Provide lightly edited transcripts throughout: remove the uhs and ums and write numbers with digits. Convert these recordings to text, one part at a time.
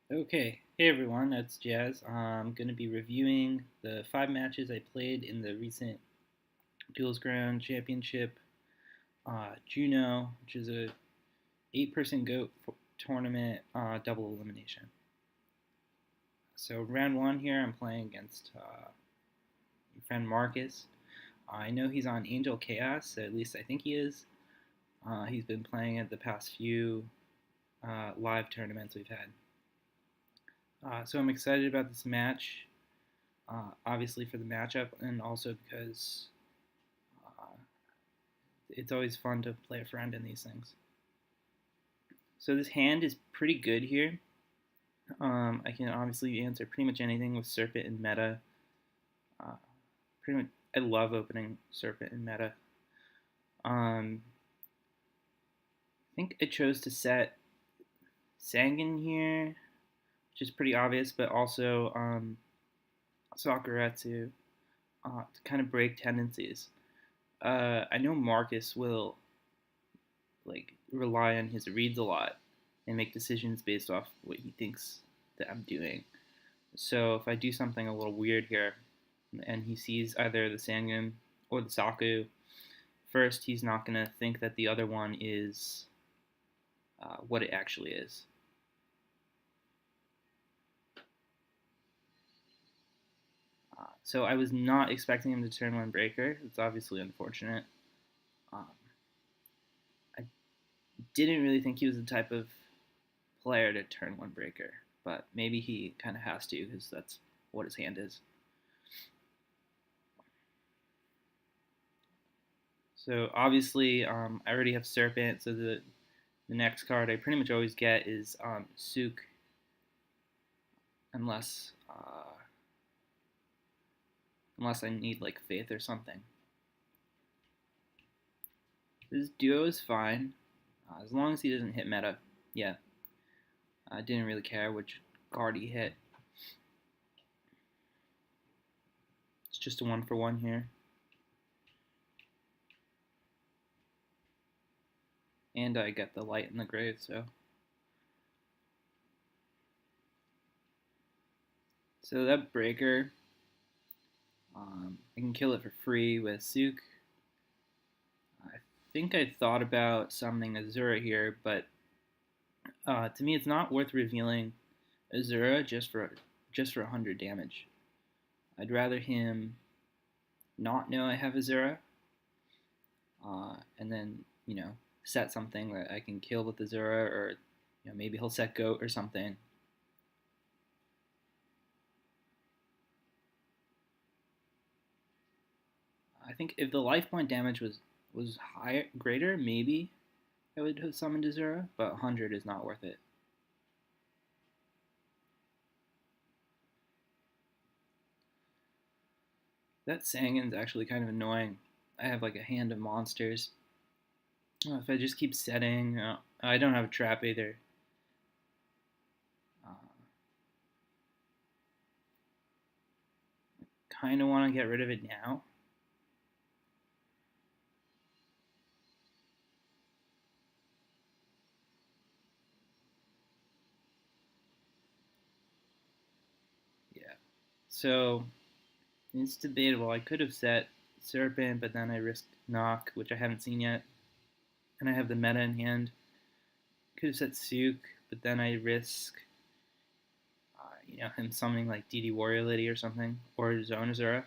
Okay, hey everyone, that's Jazz. I'm going to be reviewing the 5 matches I played in the recent Duels Ground Championship Juneau, which is a 8-person GOAT tournament double elimination. So round one here, I'm playing against my friend Markus. I know he's on Angel Chaos, so at least I think he is. He's been playing at the past few live tournaments we've had. So I'm excited about this match. Obviously for the matchup, and also because uh, it's always fun to play a friend in these things. So this hand is pretty good here. I can obviously answer pretty much anything with Serpent and meta. Uh, pretty much, I love opening Serpent and meta. I think I chose to set Sangan here, which is pretty obvious, but also Sakuretsu to kind of break tendencies. I know Markus will rely on his reads a lot and make decisions based off what he thinks that I'm doing. So if I do something a little weird here, and he sees either the Sangam or the Saku, first he's not gonna think that the other one is what it actually is. So I was not expecting him to turn one breaker. It's obviously unfortunate. Um, I didn't really think he was the type of player to turn one breaker, but maybe he kind of has to because that's what his hand is. So obviously, I already have Serpent, so the next card I pretty much always get is Sook, unless unless I need like Faith or something. This duo is fine, as long as he doesn't hit meta. Yeah, I didn't really care which card he hit. It's just a 1-for-1 here. And I get the light in the grave, so. So that breaker, I can kill it for free with Sook. I think I thought about summoning Azura here, but to me it's not worth revealing Azura just for 100 damage. I'd rather him not know I have Azura, and then set something that I can kill with Azura, or maybe he'll set Goat or something. I think if the life point damage was higher, greater, maybe I would have summoned Azura, but 100 is not worth it. That Sangan's actually kind of annoying. I have like a hand of monsters. If I just keep setting, I don't have a trap either. Uh, kind of want to get rid of it now. Yeah. So it's debatable. I could have set Serpent, but then I risked Knock, which I haven't seen yet. And I have the meta in hand. Could have set Sook, but then I risk, him summoning like DD Warrior Lady or something, or Zone Azura.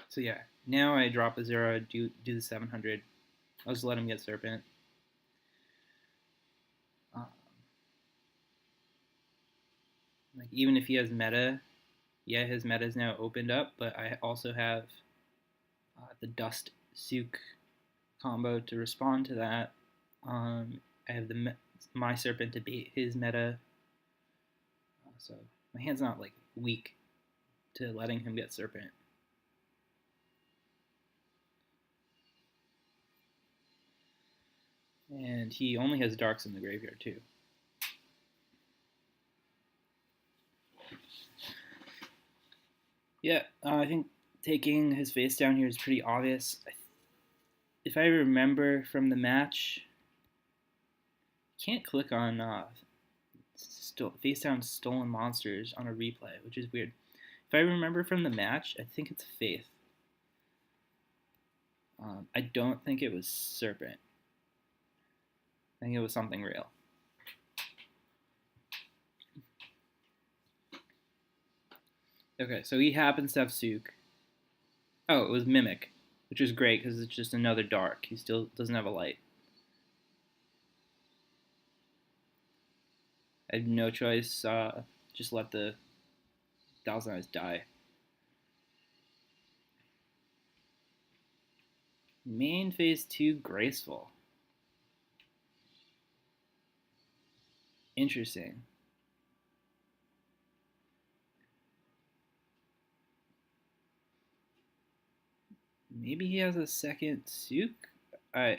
So yeah, now I drop Azura, do the 700. I'll just let him get Serpent. Um, like even if he has meta, yeah, his meta is now opened up, but I also have the Dust Sook combo to respond to that. I have my Serpent to beat his meta, so my hand's not like weak to letting him get Serpent. And he only has Darks in the graveyard too. Yeah, I think taking his face down here is pretty obvious. If I remember from the match, can't click on face down stolen monsters on a replay, which is weird. If I remember from the match, I think it's Faith. I don't think it was Serpent. I think it was something real. Okay, so he happens to have Sook. Oh, it was Mimic, which is great because it's just another dark. He still doesn't have a light. I have no choice. Just let the Thousand Eyes die. Main phase 2 Graceful. Interesting. Maybe he has a second Sook? I'm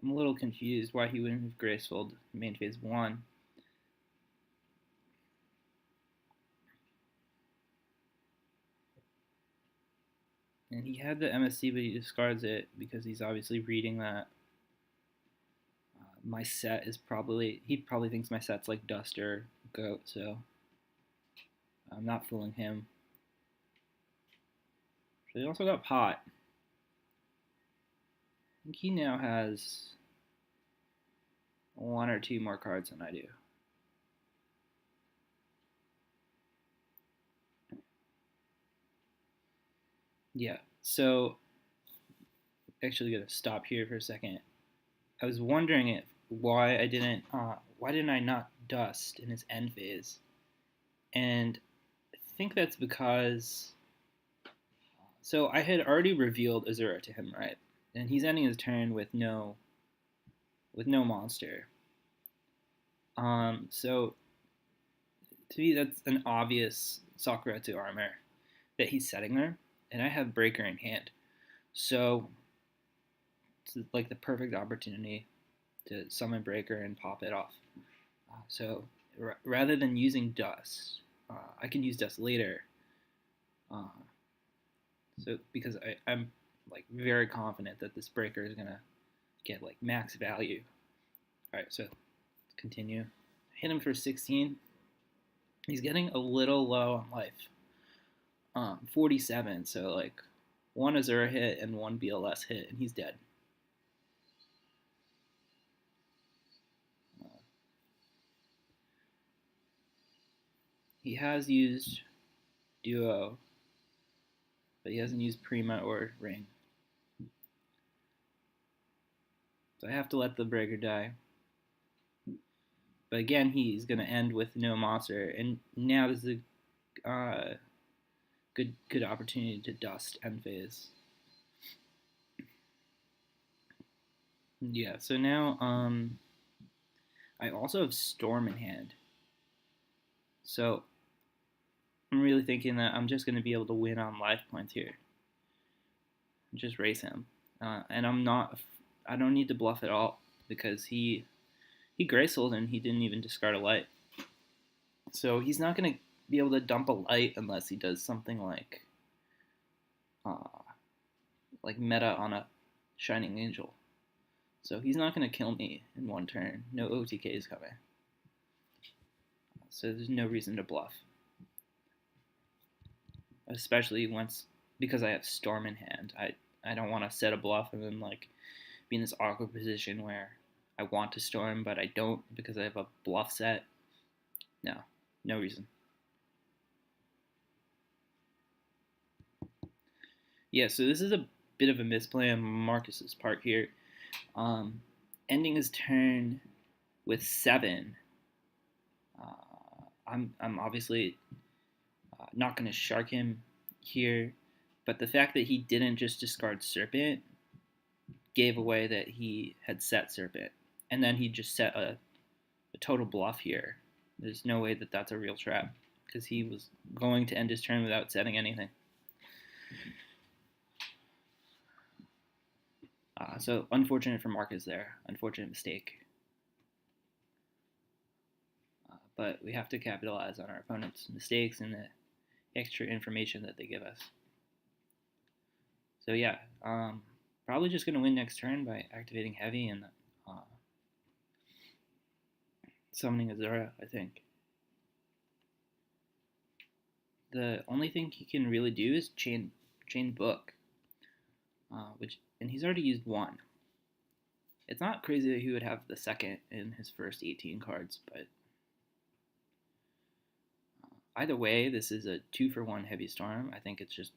a little confused why he wouldn't have Graceful main phase 1. And he had the MSC, but he discards it because he's obviously reading that my set is he probably thinks my set's like Duster Goat, so I'm not fooling him. So he also got Pot. I think he now has 1 or 2 more cards than I do. Yeah, so actually gonna stop here for a second. I was wondering why didn't I not Dust in his end phase, and I think that's because so I had already revealed Azura to him, right? And he's ending his turn with no monster. So to me that's an obvious Sakuretsu armor that he's setting there, and I have Breaker in hand, so it's like the perfect opportunity to summon Breaker and pop it off. So rather than using Dust, I can use Dust later. So because I'm like very confident that this Breaker is gonna get like max value. All right, so let's continue. Hit him for 16. He's getting a little low on life. 47. So like 1 Azura hit and 1 BLS hit, and he's dead. He has used Duo, but he hasn't used Prima or Ring. So I have to let the Breaker die. But again, he's going to end with no monster, and now this is a good opportunity to Dust end phase. Yeah, so now I also have Storm in hand. So I'm really thinking that I'm just going to be able to win on life points here. Just race him. And I don't need to bluff at all because he Gracefuled and he didn't even discard a light. So he's not going to be able to dump a light unless he does something like meta on a Shining Angel. So he's not going to kill me in 1 turn. No OTK is coming. So there's no reason to bluff. Especially because I have Storm in hand. I don't want to set a bluff and then like be in this awkward position where I want to Storm but I don't because I have a bluff set. No reason. Yeah, so this is a bit of a misplay on Markus's part here. Ending his turn with 7. I'm obviously not going to shark him here, but the fact that he didn't just discard Serpent gave away that he had set Serpent, and then he just set a total bluff here. There's no way that that's a real trap because he was going to end his turn without setting anything. So unfortunate for Markus there. Unfortunate mistake. But we have to capitalize on our opponent's mistakes and the extra information that they give us. So yeah, probably just going to win next turn by activating Heavy and summoning Azura, I think. The only thing he can really do is chain book, and he's already used one. It's not crazy that he would have the second in his first 18 cards, but either way, this is a 2-for-1 Heavy Storm. I think it's just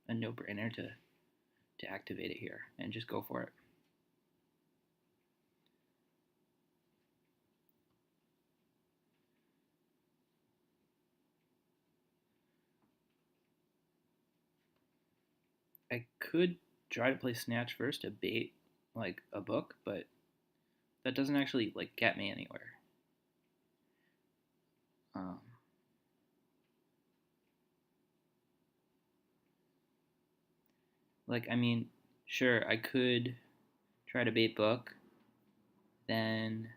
a no-brainer to activate it here and just go for it. I could try to play Snatch first to bait like a book, but that doesn't actually like get me anywhere. I mean, sure, I could try to bait book, then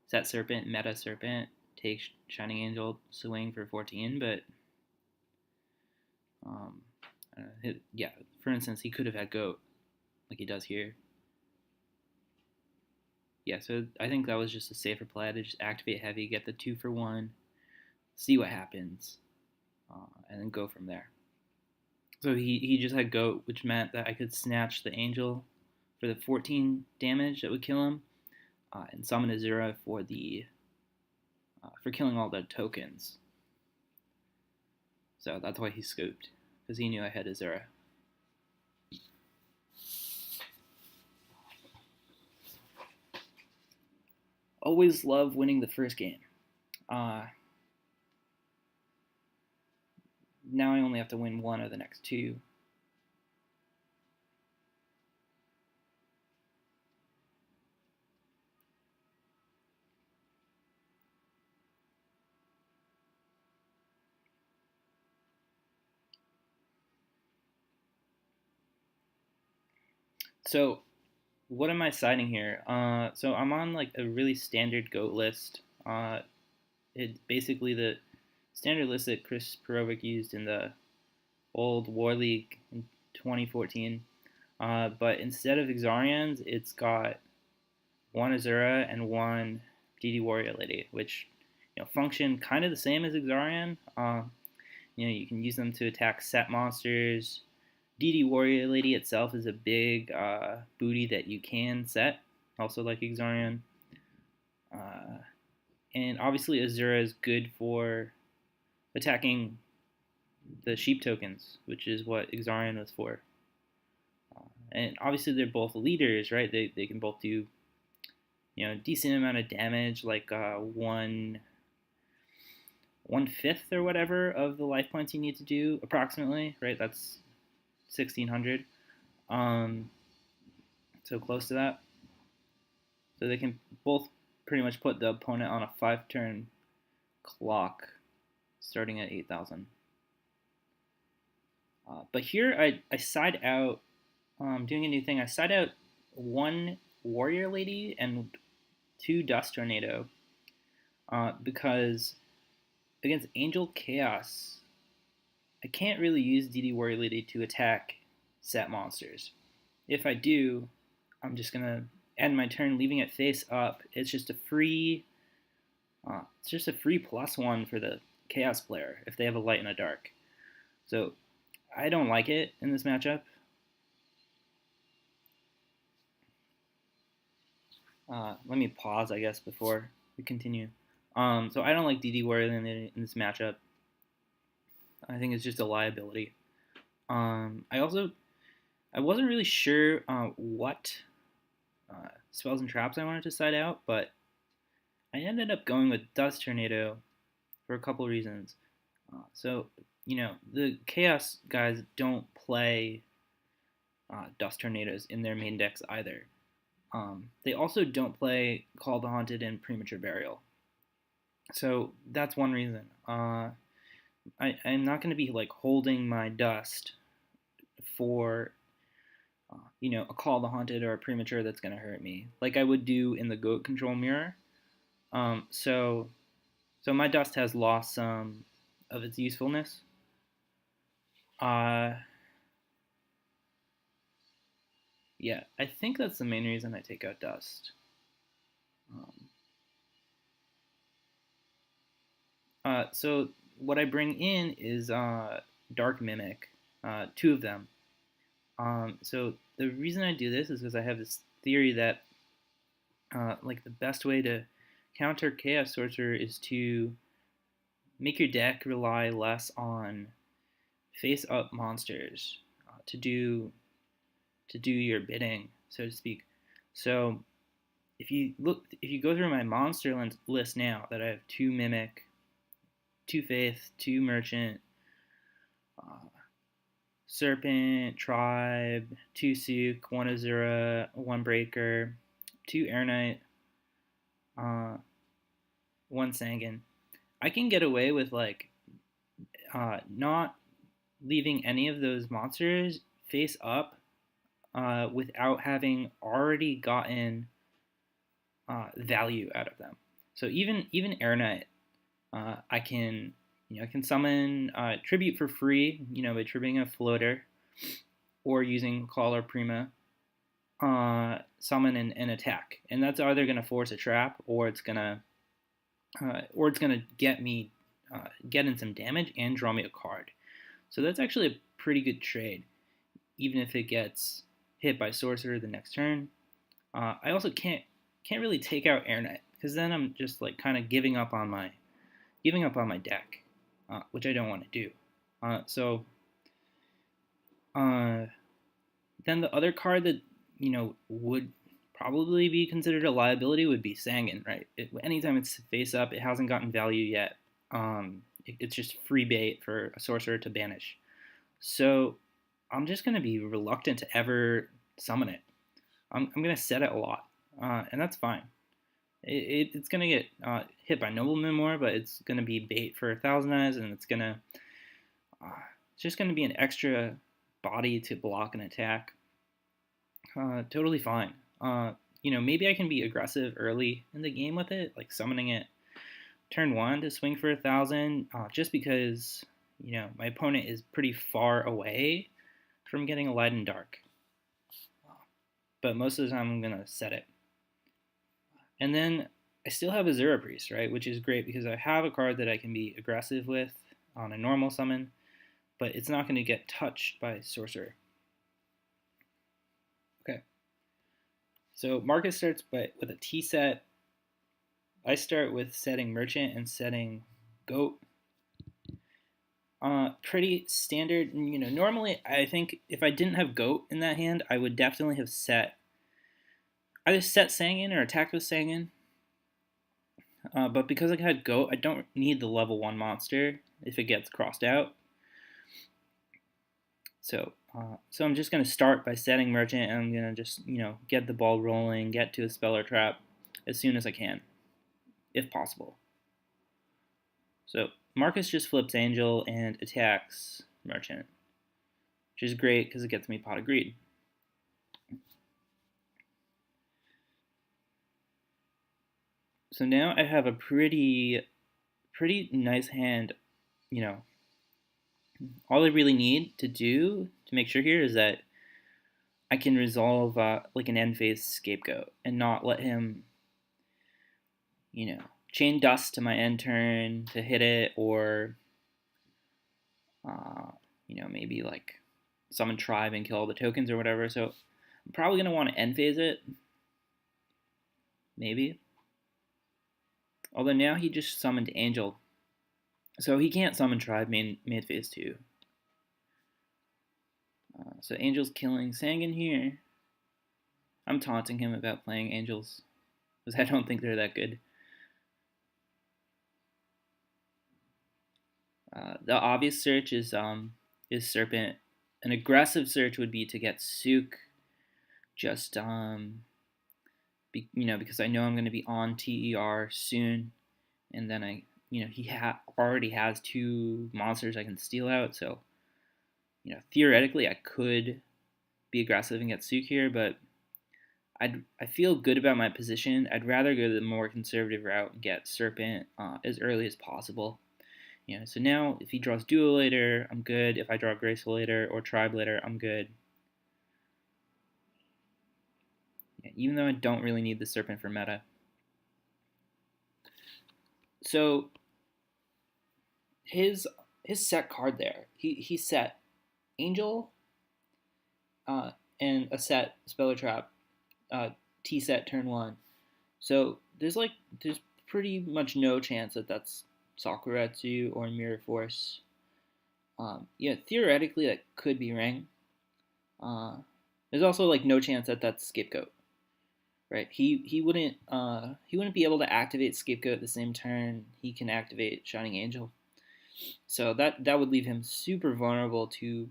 set Serpent, meta Serpent, take Shining Angel, swing for 14, but yeah, for instance, he could have had Goat, like he does here. Yeah, so I think that was just a safer play to just activate heavy, get the 2-for-1, see what happens, and then go from there. So he just had Goat, which meant that I could snatch the Angel for the 14 damage that would kill him, and summon Azura for killing all the tokens. So that's why he scooped, because he knew I had Azura. Always love winning the first game. Now I only have to win one of the next two. So what am I citing here? So I'm on like a really standard GOAT list. It's basically the standard list that Chris Perovic used in the old War League in 2014. But instead of Exarians, it's got one Azura and one DD Warrior Lady, which function kind of the same as Exarian. You can use them to attack set monsters. DD Warrior Lady itself is a big booty that you can set, also like Exarian. And obviously Azura is good for attacking the sheep tokens, which is what Exarian was for. And obviously they're both leaders, right? They can both do decent amount of damage, like 1/5 or whatever of the life points you need to do approximately, right? That's 1600. So close to that. So they can both pretty much put the opponent on a 5-turn clock starting at 8,000. But here I side out, doing a new thing. I side out one Warrior Lady and 2 Dust Tornado because against Angel Chaos, I can't really use DD Warrior Lady to attack set monsters. If I do, I'm just gonna end my turn leaving it face up. It's just a free +1 for the Chaos player if they have a light and a dark. So I don't like it in this matchup. Let me pause, I guess, before we continue. So I don't like DD Warrior in this matchup. I think it's just a liability. I wasn't really sure what spells and traps I wanted to side out, but I ended up going with Dust Tornado for a couple reasons. So the Chaos guys don't play Dust Tornadoes in their main decks either. They also don't play Call the Haunted and Premature Burial. So that's one reason. I'm not going to be like holding my dust for a Call the Haunted or a Premature that's going to hurt me, like I would do in the Goat Control Mirror. So my dust has lost some of its usefulness. Yeah, I think that's the main reason I take out dust. So what I bring in is Dark Mimic, two of them. So the reason I do this is because I have this theory that like the best way to counter Chaos Sorcerer is to make your deck rely less on face-up monsters to do your bidding, so to speak. So if you go through my monster list now, that I have two Mimic, two Faith, two Merchant, uh, Serpent, Tribe, two Sook, one Azura, one Breaker, two Air Knight, one Sangan. I can get away with like not leaving any of those monsters face up without having already gotten value out of them. So even Air Knight, I can I can summon Tribute for free, by tributing a floater or using Call or Prima, summon and attack, and that's either going to force a trap or it's gonna get me get in some damage and draw me a card. So that's actually a pretty good trade, even if it gets hit by Sorcerer the next turn. I also can't really take out Air Knight because then I'm just like kind of giving up on my deck, which I don't want to do. So then the other card that would probably be considered a liability would be Sangan, right? Anytime it's face up, it hasn't gotten value yet. It's just free bait for a sorcerer to banish. So I'm just going to be reluctant to ever summon it. I'm going to set it a lot, and that's fine. It's going to get hit by Nobleman more, but it's going to be bait for 1,000 Eyes, and it's just going to be an extra body to block an attack. Totally fine. Maybe I can be aggressive early in the game with it, like summoning it turn 1 to swing for 1,000, just because my opponent is pretty far away from getting a light and dark. But most of the time I'm gonna set it, and then I still have a Azura Priest, right, which is great because I have a card that I can be aggressive with on a normal summon, but it's not going to get touched by Sorcerer. Okay. So Markus starts with a T set. I start with setting Merchant and setting Goat. Pretty standard. Normally I think if I didn't have Goat in that hand, I would definitely have either set Sangan or attacked with Sangan. But because I had Goat, I don't need the level 1 monster if it gets crossed out. So I'm just going to start by setting Merchant, and I'm going to just, get the ball rolling, get to a spell or trap as soon as I can, if possible. So Markus just flips Angel and attacks Merchant, which is great because it gets me Pot of Greed. So now I have a pretty nice hand. All I really need to do to make sure here is that I can resolve like an end phase Scapegoat and not let him, chain dust to my end turn to hit it, or maybe like summon Tribe and kill all the tokens or whatever. So I'm probably gonna want to end phase it, maybe. Although now he just summoned Angel, so he can't summon Tribe mid phase 2. So Angel's killing Sangan here. I'm taunting him about playing Angels because I don't think they're that good. The obvious search is Serpent. An aggressive search would be to get Sook, just because I know I'm going to be on TER soon, and then he already has 2 monsters I can steal out, so theoretically I could be aggressive and get Sook here, but I feel good about my position. I'd rather go the more conservative route and get Serpent as early as possible. So now if he draws Duo later, I'm good. If I draw Graceful later or Tribe later, I'm good. Even though I don't really need the Serpent for meta. So his set card there. He set Angel, uh, and a set Speller Trap, uh, T set turn one. So there's pretty much no chance that that's Sakuretsu or Mirror Force. Yeah, theoretically that could be Ring. Uh, there's also like no chance that that's Scapegoat, right? He wouldn't be able to activate Scapegoat the same turn he can activate Shining Angel. So that would leave him super vulnerable to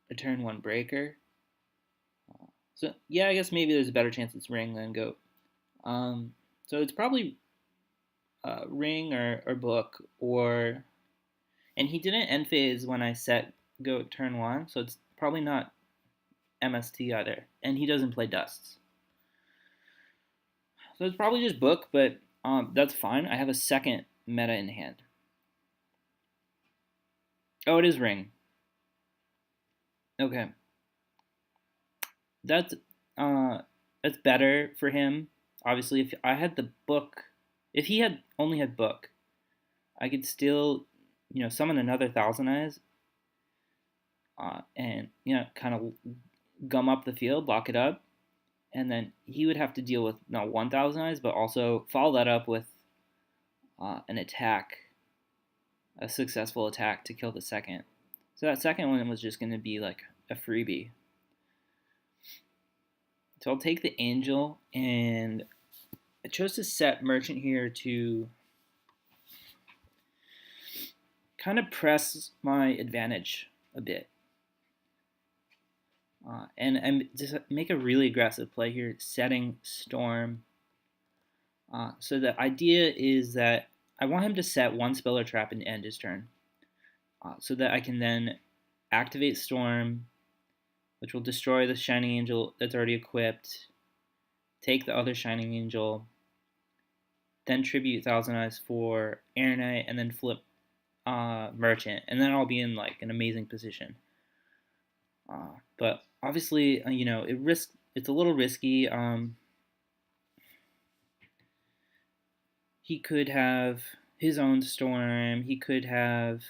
a turn one breaker. So yeah, I guess maybe there's a better chance it's Ring than Goat. So it's probably Ring or Book or, and he didn't end phase when I set Goat turn one, so it's probably not MST either, and he doesn't play Dusts. So it's probably just Book, but that's fine. I have a second meta in hand. Oh, it is Ring. Okay, that's that's better for him. Obviously, if I had the Book, if he had only had Book, I could still, summon another Thousand Eyes, and kind of gum up the field, block it up, and then he would have to deal with not 1,000 Eyes, but also follow that up with an attack, a successful attack to kill the second. So that second one was just going to be like a freebie. So I'll take the Angel, and I chose to set Merchant here to kind of press my advantage a bit. And just make a really aggressive play here, setting Storm. So the idea is that I want him to set one Speller Trap and end his turn, so that I can then activate Storm, which will destroy the Shining Angel that's already equipped, take the other Shining Angel, then tribute Thousand Eyes for Air Knight, and then flip Merchant, and then I'll be in like an amazing position. But obviously, it's a little risky. He could have his own Storm. He could have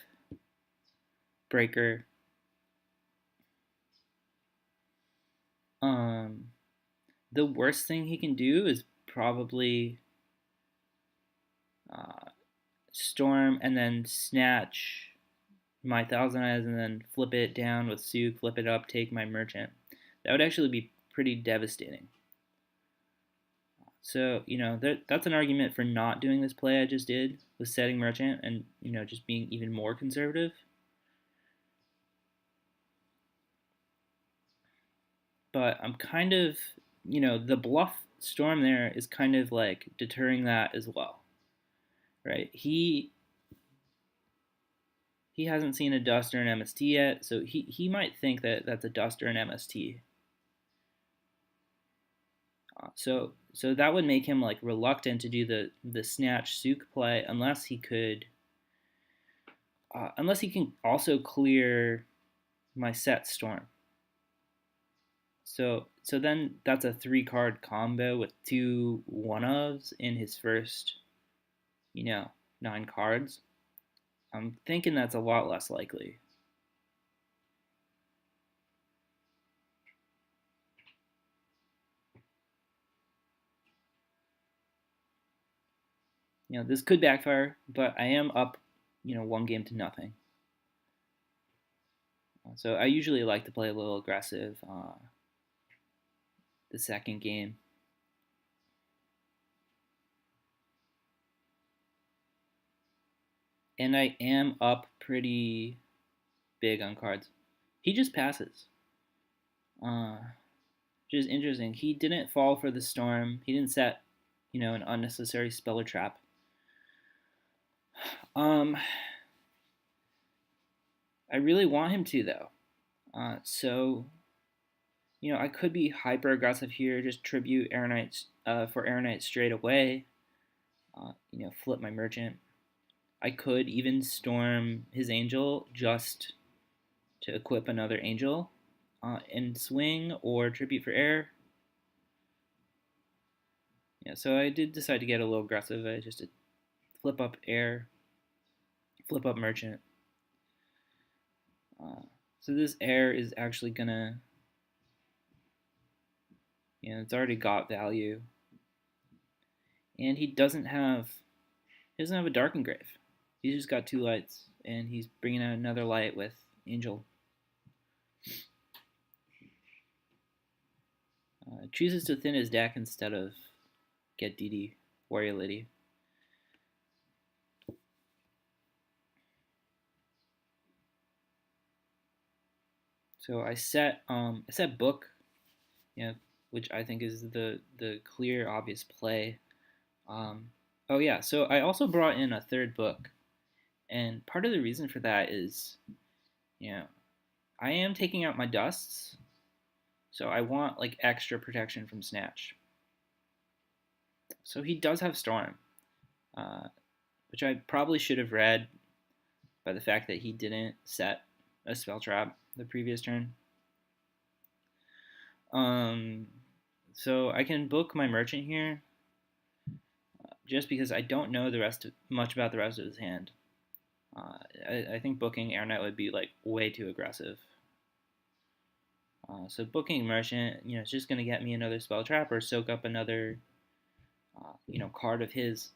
Breaker. The worst thing he can do is probably Storm and then snatch my Thousand Eyes and then flip it down with Sook, flip it up, take my Merchant. That would actually be pretty devastating. So, that's an argument for not doing this play I just did with setting Merchant and, just being even more conservative. But I'm kind of, the bluff Storm there is kind of like deterring that as well, right? He hasn't seen a Dust or an MST yet, so he might think that that's a Dust or an MST. So that would make him like reluctant to do the snatch Sook play unless he can also clear my set Storm. So then that's a 3-card combo with 2 one-ofs in his first 9 cards. I'm thinking that's a lot less likely. This could backfire, but I am up, 1 game to nothing. So I usually like to play a little aggressive the second game. And I am up pretty big on cards. He just passes. Which is interesting. He didn't fall for the Storm. He didn't set, an unnecessary Speller Trap. I really want him to, though. So, I could be hyper aggressive here, just tribute Air Knight for Air Knight straight away. Flip my Merchant. I could even Storm his Angel just to equip another Angel and swing, or tribute for Air. Yeah, so I did decide to get a little aggressive. I just flip up Air, flip up Merchant. So this air is actually gonna, it's already got value, and he doesn't have a dark engrave. He's just got 2 lights, and he's bringing out another light with Angel. Chooses to thin his deck instead of get DD Warrior Lady. So I set book, which I think is the clear obvious play. Oh yeah, so I also brought in a 3rd book, and part of the reason for that is, I am taking out my dusts, so I want like extra protection from Snatch. So he does have Storm, which I probably should have read by the fact that he didn't set a spell trap the previous turn. So I can book my merchant here, just because I don't know much about the rest of his hand. I think booking Air Knight would be like way too aggressive. So booking merchant, it's just gonna get me another spell trap or soak up another, card of his.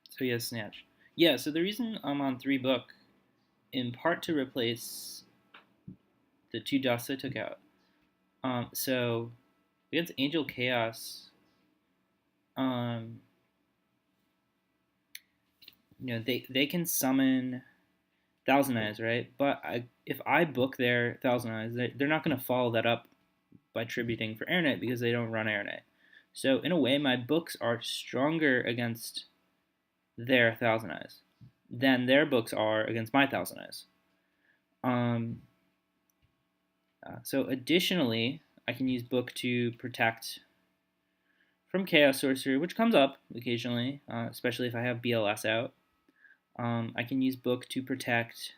So he has Snatch. Yeah. So the reason I'm on 3 book, in part to replace the 2 dusts I took out. So against Angel Chaos, they can summon Thousand Eyes, right? But if I book their Thousand Eyes, they're not going to follow that up by tributing for Air Knight because they don't run Air Knight. So in a way, my books are stronger against their Thousand Eyes than their books are against my Thousand Eyes. So additionally, I can use book to protect from Chaos Sorcery, which comes up occasionally, especially if I have BLS out. I can use book to protect.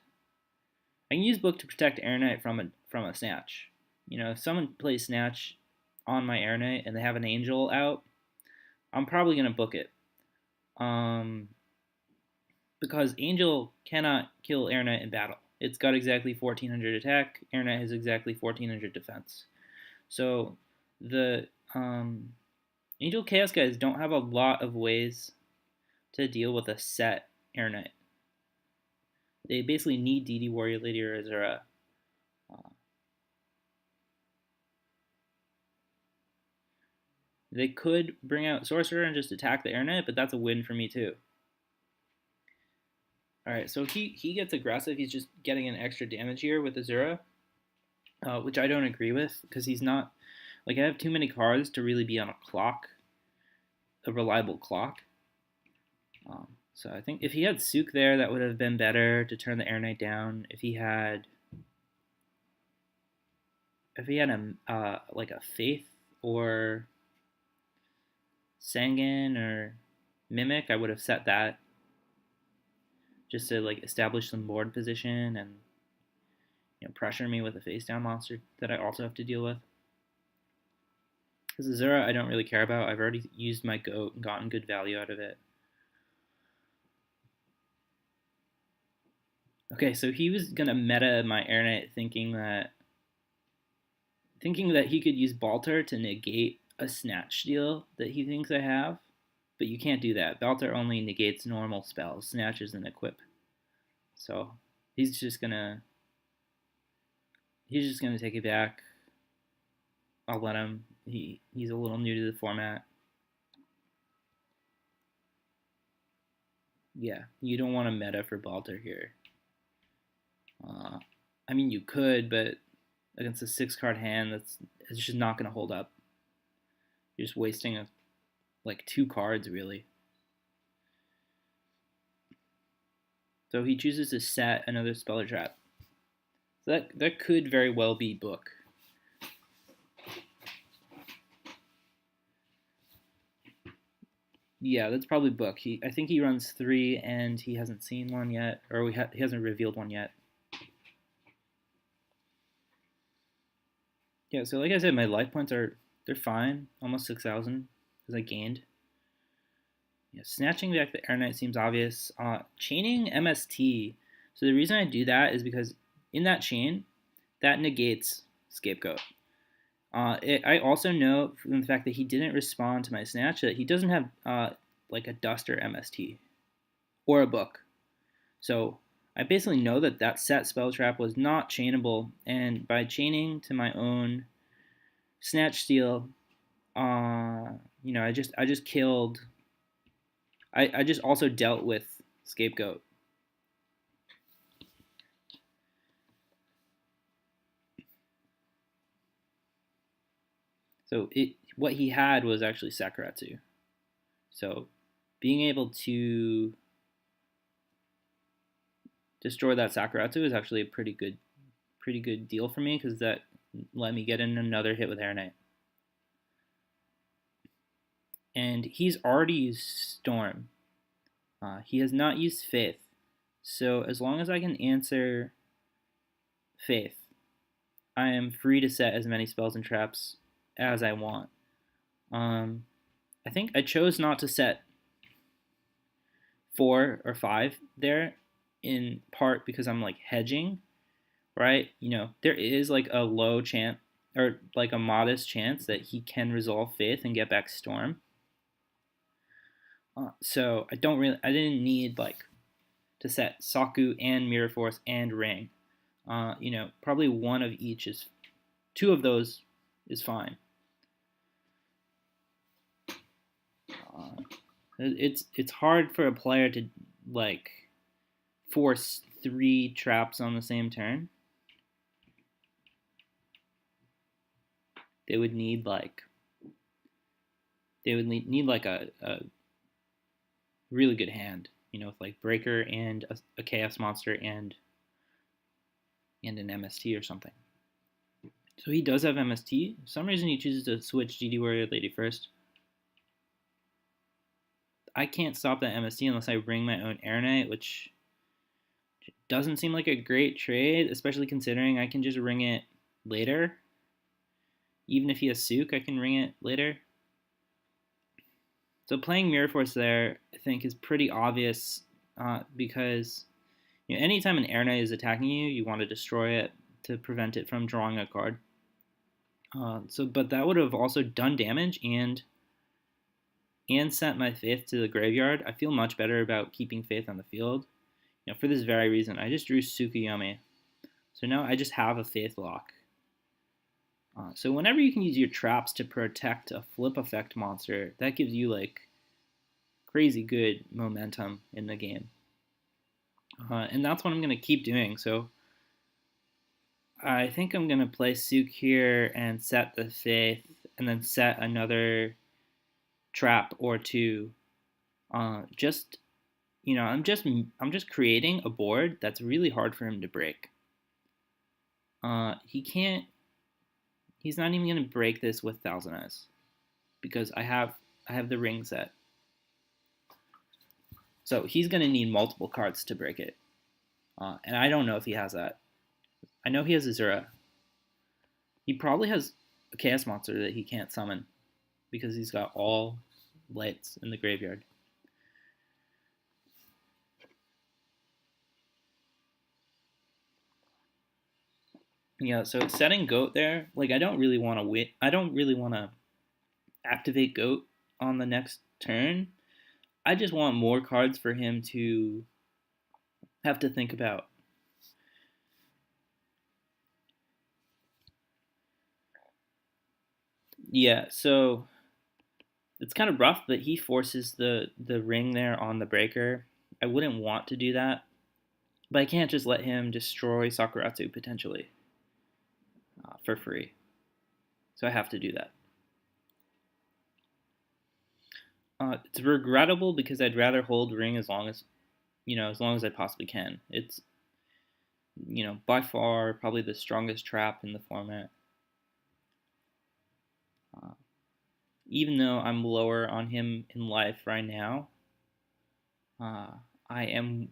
I can use book to protect Air Knight from a Snatch. If someone plays Snatch on my Air Knight and they have an Angel out, I'm probably gonna book it. Because Angel cannot kill Air Knight in battle. It's got exactly 1400 attack. Air Knight has exactly 1400 defense. So the Angel Chaos guys don't have a lot of ways to deal with a set Air Knight. They basically need DD Warrior Lady or Azura. They could bring out Sorcerer and just attack the Air Knight, but that's a win for me too. Alright, so he gets aggressive. He's just getting an extra damage here with Azura, which I don't agree with, because he's not... I have too many cards to really be on a reliable clock. So I think if he had Sook there, that would have been better to turn the Air Knight down. If he had a Faith or Sangan or Mimic, I would have set that just to establish some board position and pressure me with a face down monster that I also have to deal with. Because Azura I don't really care about. I've already used my goat and gotten good value out of it. Okay, so he was gonna meta my Air Knight thinking that he could use Baltar to negate a Snatch steal that he thinks I have, but you can't do that. Baltar only negates normal spells. Snatch is an equip. So he's just gonna take it back. I'll let him. He's a little new to the format. Yeah, you don't want to meta for Baltar here. I mean, you could, but against a 6-card hand, it's just not going to hold up. You're just wasting 2 cards, really. So he chooses to set another Speller Trap. So that could very well be book. Yeah, that's probably book. I think he runs 3, and he hasn't seen one yet, or he hasn't revealed one yet. Yeah, so like I said, my life points they're fine, almost 6,000, because I gained. Yeah, snatching back the Air Knight seems obvious. Chaining MST. So the reason I do that is because in that chain, that negates Scapegoat. I also know from the fact that he didn't respond to my snatch that he doesn't have like a Duster MST or a book. So I basically know that that set spell trap was not chainable, and by chaining to my own snatch steal, I just killed. I just also dealt with Scapegoat. So what he had was actually Sakuratsu. So being able to destroy that Sakuratsu is actually a pretty good deal for me because that let me get in another hit with Air Knight. And he's already used Storm. He has not used Faith. So as long as I can answer Faith, I am free to set as many spells and traps as I want. I think I chose not to set 4 or 5 there in part because I'm like hedging, right? There is like a low chance or like a modest chance that he can resolve Faith and get back Storm. So I didn't need like to set Saku and Mirror Force and Ring. Probably one of each is, 2 of those is fine. It's hard for a player to like force 3 traps on the same turn. They would need like a really good hand, with like Breaker and a Chaos Monster and an MST or something. So he does have MST. For some reason he chooses to switch GD Warrior Lady first. I can't stop that MST unless I bring my own Air Knight, which doesn't seem like a great trade, especially considering I can just ring it later. Even if he has Sook, I can ring it later. So playing Mirror Force there, I think, is pretty obvious because anytime an Air Knight is attacking you, you want to destroy it to prevent it from drawing a card. But that would have also done damage and sent my Faith to the graveyard. I feel much better about keeping Faith on the field. For this very reason, I just drew Tsukuyomi. So now I just have a Faith lock. So whenever you can use your traps to protect a flip effect monster, that gives you like crazy good momentum in the game. And that's what I'm going to keep doing. So I think I'm going to play Sook here and set the Faith and then set another trap or 2. I'm just creating a board that's really hard for him to break. He's not even going to break this with Thousand Eyes because I have the ring set. So he's going to need multiple cards to break it. And I don't know if he has that. I know he has Azura. He probably has a Chaos Monster that he can't summon because he's got all lights in the graveyard. Yeah, so setting Goat there, like I don't really want to win. I don't really want to activate Goat on the next turn. I just want more cards for him to have to think about. Yeah, so it's kind of rough, but he forces the ring there on the breaker. I wouldn't want to do that, but I can't just let him destroy Sakuratsu potentially for free. So I have to do that. It's regrettable because I'd rather hold ring as long as I possibly can. It's by far probably the strongest trap in the format. Even though I'm lower on him in life right now, I'm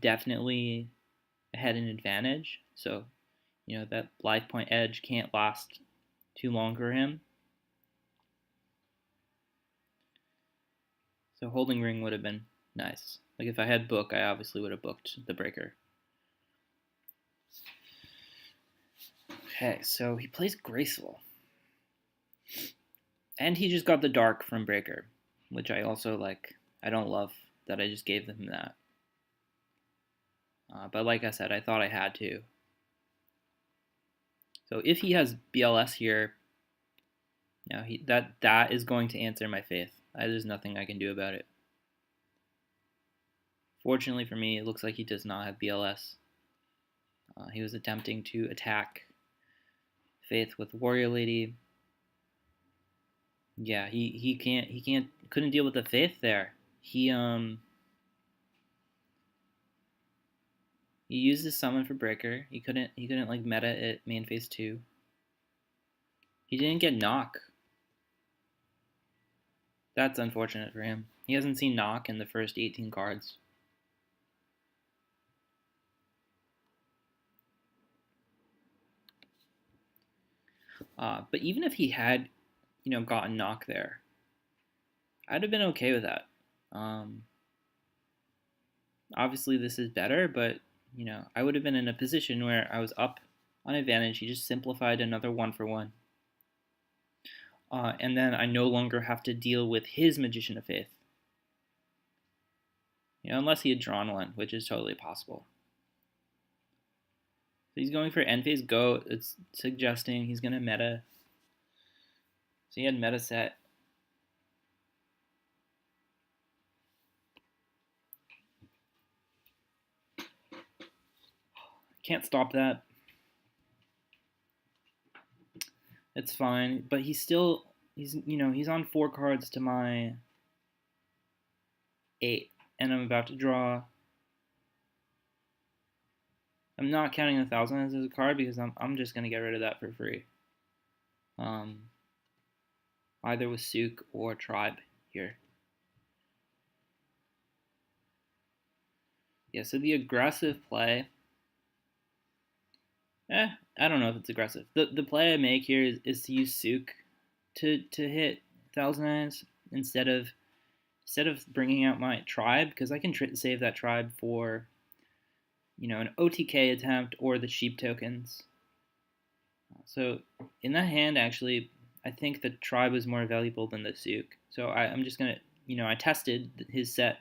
definitely ahead in advantage. So, that life point edge can't last too long for him. So holding ring would have been nice. Like if I had book, I obviously would have booked the breaker. Okay, so he plays graceful. And he just got the dark from breaker, which I also like. I don't love that I just gave him that. But like I said, I thought I had to. So if he has BLS here, that is going to answer my faith. There's nothing I can do about it. Fortunately for me, it looks like he does not have BLS. He was attempting to attack faith with Warrior Lady. Yeah, he couldn't deal with the faith there. He used his summon for breaker. He couldn't like meta at main phase 2. He didn't get knock. That's unfortunate for him. He hasn't seen knock in the first 18 cards. But even if he had, gotten knock there, I'd have been okay with that. Obviously, this is better, but I would have been in a position where I was up on advantage. He just simplified another 1-for-1. And then I no longer have to deal with his Magician of Faith. Unless he had drawn one, which is totally possible. So he's going for end phase go. It's suggesting he's going to meta. So he had meta set. Can't stop that. It's fine, but he's on 4 cards to my 8, and I'm about to draw. I'm not counting 1,000 as a card because I'm just gonna get rid of that for free. Either with Souk or Tribe here. Yeah, so the aggressive play. I don't know if it's aggressive. The play I make here is to use Souk to hit 1,000 eyes instead of bringing out my Tribe, because I can save that Tribe for an OTK attempt or the sheep tokens. So in that hand, actually, I think the Tribe was more valuable than the Souk. So I'm just gonna, I tested his set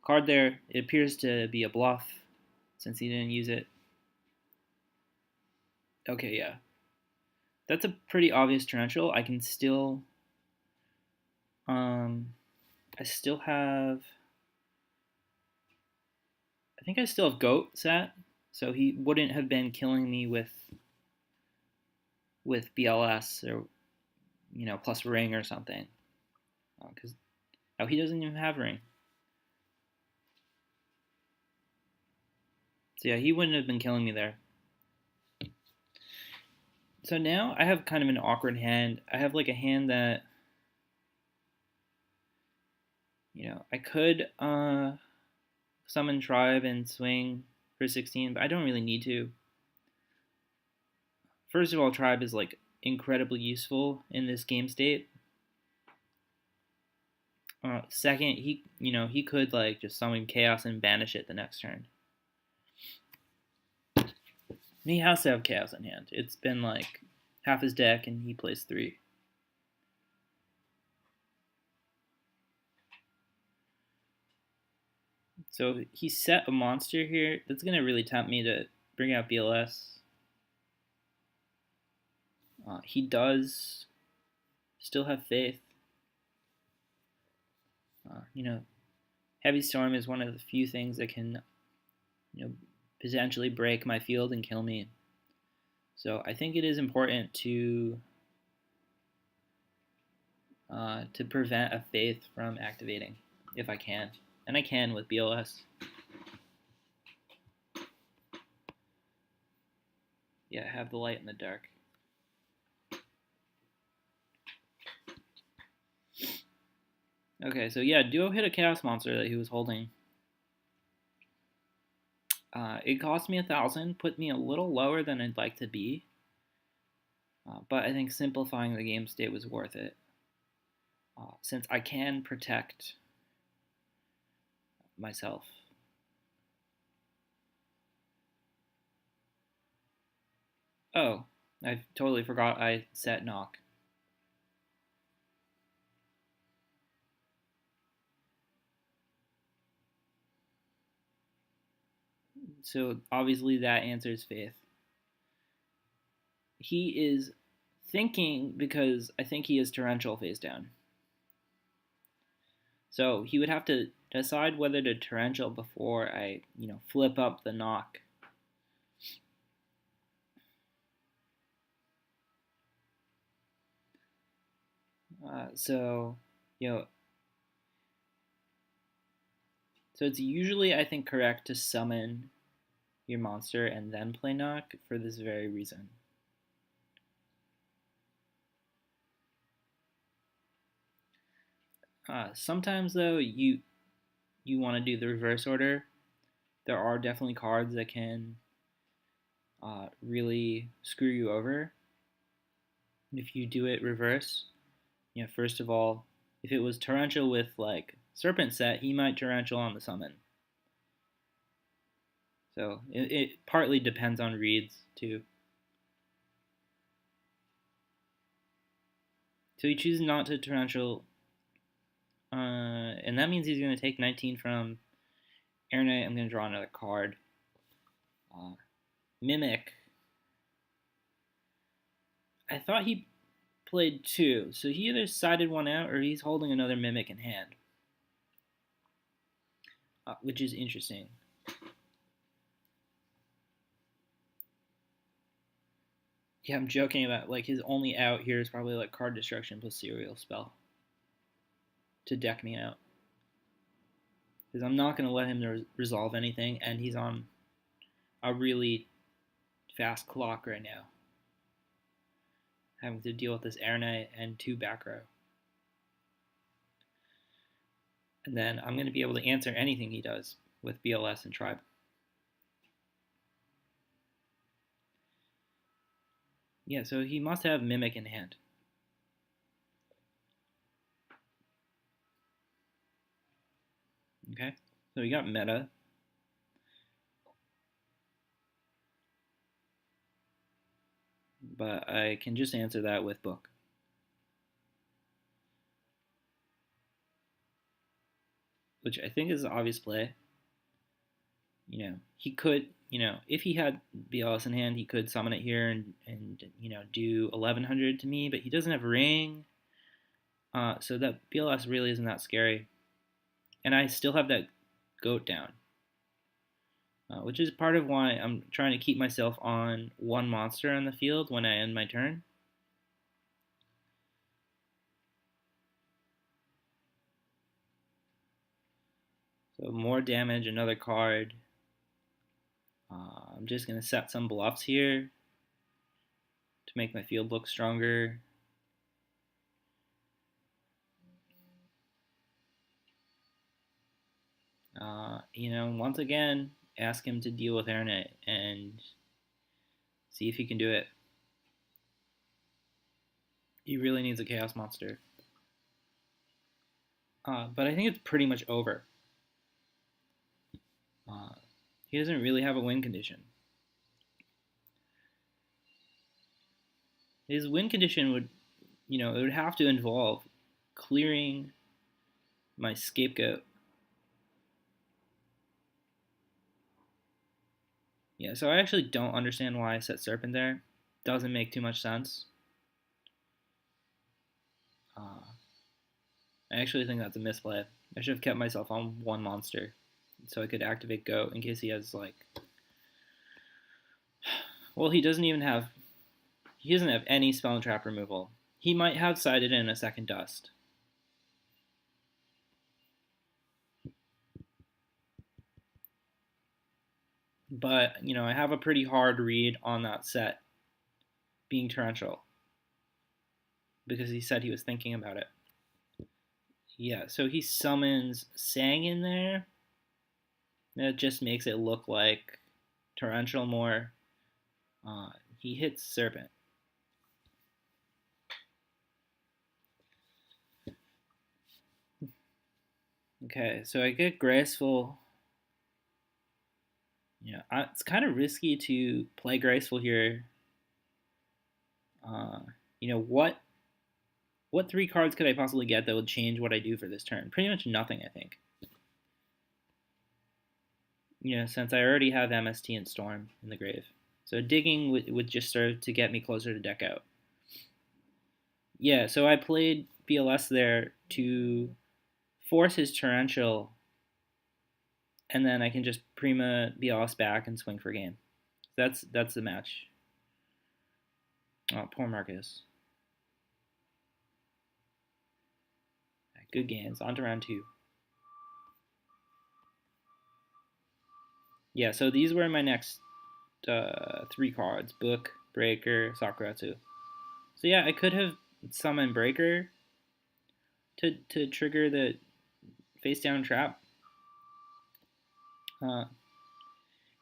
card there. It appears to be a bluff since he didn't use it. Okay, yeah. That's a pretty obvious torrential. I can still, I still have, I think I still have Goat set, so he wouldn't have been killing me with BLS or, plus ring or something. Because, he doesn't even have ring. So yeah, he wouldn't have been killing me there. So now I have kind of an awkward hand. I have like a hand that, I could summon Tribe and swing for 16, but I don't really need to. First of all, Tribe is like incredibly useful in this game state. Second, he could like just summon Chaos and banish it the next turn. And he has to have Chaos in hand. It's been like half his deck and he plays 3. So he set a monster here. That's going to really tempt me to bring out BLS. He does still have faith. Heavy Storm is one of the few things that can, potentially break my field and kill me. So I think it is important to prevent a faith from activating if I can, and I can with BLS. Yeah, have the light in the dark. Okay, so yeah, Duo hit a Chaos Monster that he was holding. It cost me 1,000, put me a little lower than I'd like to be. But I think simplifying the game state was worth it. Since I can protect myself. Oh, I totally forgot I set knock. So obviously that answers Faith. He is thinking because I think he is torrential face down. So he would have to decide whether to torrential before I, flip up the knock. So, you know, so it's usually, I think, correct to summon your monster and then play knock for this very reason. Sometimes though, you want to do the reverse order. There are definitely cards that can really screw you over if you do it reverse. First of all, if it was torrential with like Serpent set, he might torrential on the summon. So it partly depends on reads too. So he chooses not to torrential, and that means he's going to take 19 from Air Knight. I'm going to draw another card. Mimic. I thought he played 2, so he either sided one out or he's holding another Mimic in hand, which is interesting. Yeah, I'm joking about like his only out here is probably like card destruction plus serial spell to deck me out, because I'm not going to let him resolve anything, and he's on a really fast clock right now, having to deal with this Air Knight and 2 back row. And then I'm going to be able to answer anything he does with BLS and Tribe. Yeah, so he must have Mimic in hand. Okay, so we got meta. But I can just answer that with book. Which I think is an obvious play. He could, if he had BLS in hand, he could summon it here and do 1100 to me, but he doesn't have ring. So that BLS really isn't that scary. And I still have that goat down. Which is part of why I'm trying to keep myself on 1 monster on the field when I end my turn. So more damage, another card. I'm just going to set some bluffs here to make my field look stronger. Once again, ask him to deal with Air Knight and see if he can do it. He really needs a Chaos Monster. But I think it's pretty much over. He doesn't really have a win condition. His win condition would, it would have to involve clearing my scapegoat. Yeah, so I actually don't understand why I set Serpent there. Doesn't make too much sense. I actually think that's a misplay. I should have kept myself on 1 monster so I could activate Goat in case he has like... Well, he doesn't have any spell and trap removal. He might have sided in a second dust. But, I have a pretty hard read on that set being torrential because he said he was thinking about it. Yeah, so he summons Sang in there. That just makes it look like torrential more. He hits Serpent. Okay, so I get graceful. It's kind of risky to play graceful here. Uh, what three cards could I possibly get that would change what I do for this turn? Pretty much nothing, I think. Since I already have MST and Storm in the grave. So digging would just serve to get me closer to deck out. Yeah, so I played BLS there to force his Torrential, and then I can just Prima BLS back and swing for game. That's the match. Oh, poor Markus. Good games. On to round 2. Yeah, so these were my next 3 cards. Book, Breaker, Sakuratsu. So yeah, I could have summoned Breaker to trigger the face down trap.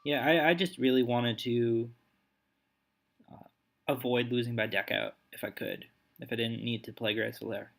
Yeah, I just really wanted to avoid losing by deck out if I could, if I didn't need to play graceful there.